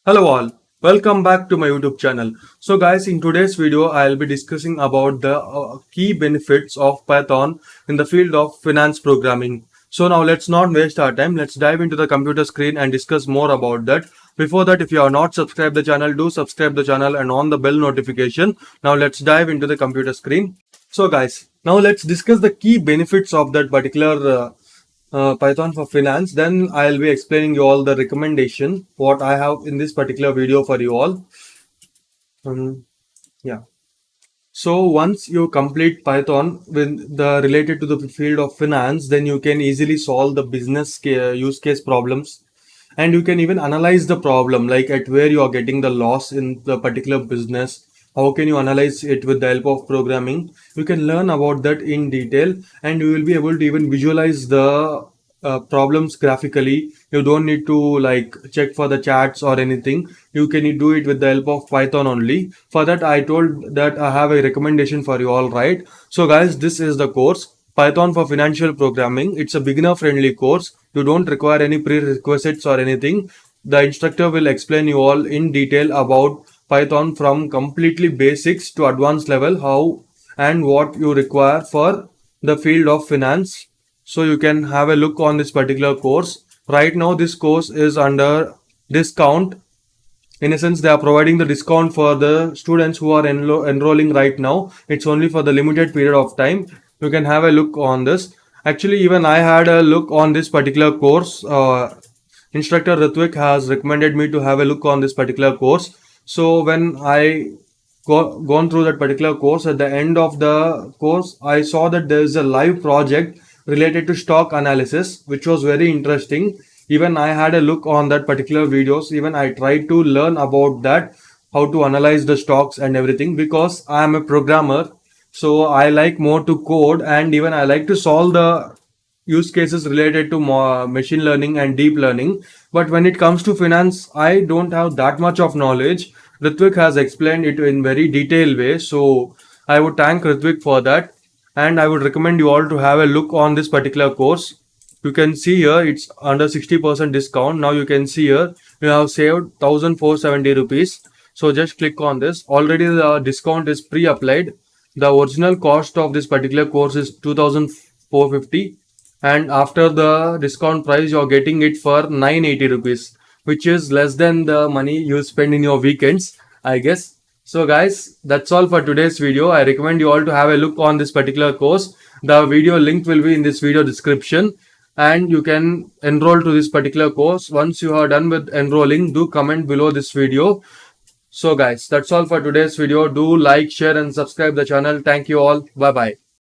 Hello all, welcome back to my YouTube channel. So guys, in today's video I'll be discussing about the key benefits of Python in the field of finance programming. So now let's not waste our time, let's dive into the computer screen and discuss more about that. Before that, if you are not subscribed the channel, do subscribe the channel and on the bell notification. Now let's dive into the computer screen. So guys, now let's discuss the key benefits of that particular Python for finance. Then I'll be explaining you all the recommendation what I have in this particular video for you all. Yeah. So once you complete Python with the related to the field of finance, then you can easily solve the business use case problems, and you can even analyze the problem, like at where you are getting the loss in the particular business. How can you analyze it with the help of programming? You can learn about that in detail, and you will be able to even visualize the problems graphically. You don't need to like check for the charts or anything. You can do it with the help of Python only. For that, I told that I have a recommendation for you all, right? So guys, this is the course Python for Financial Programming. It's a beginner friendly course. You don't require any prerequisites or anything. The instructor will explain you all in detail about Python from completely basics to advanced level, how and what you require for the field of finance. So you can have a look on this particular course. Right now this course is under discount. In a sense, they are providing the discount for the students who are enrolling right now. It's only for the limited period of time. You can have a look on this. Actually, even I had a look on this particular course. Instructor Ritvik has recommended me to have a look on this particular course. So when I gone through that particular course, at the end of the course, I saw that there is a live project related to stock analysis, which was very interesting. Even I had a look on that particular videos. Even I tried to learn about that, how to analyze the stocks and everything, because I am a programmer. So I like more to code, and even I like to solve the use cases related to machine learning and deep learning. But when it comes to finance, I don't have that much of knowledge. Ritvik has explained it in very detailed way. So I would thank Ritvik for that. And I would recommend you all to have a look on this particular course. You can see here it's under 60% discount. Now you can see here you have saved 1470 rupees. So just click on this. Already the discount is pre-applied. The original cost of this particular course is 2450, and after the discount price you're getting it for 980 rupees, which is less than the money you spend in your weekends, I guess. So guys, that's all for today's video. I recommend you all to have a look on this particular course. The video link will be in this video description, and you can enroll to this particular course. Once you are done with enrolling, do comment below this video. So guys, that's all for today's video. Do like, share and subscribe the channel. Thank you all. Bye bye.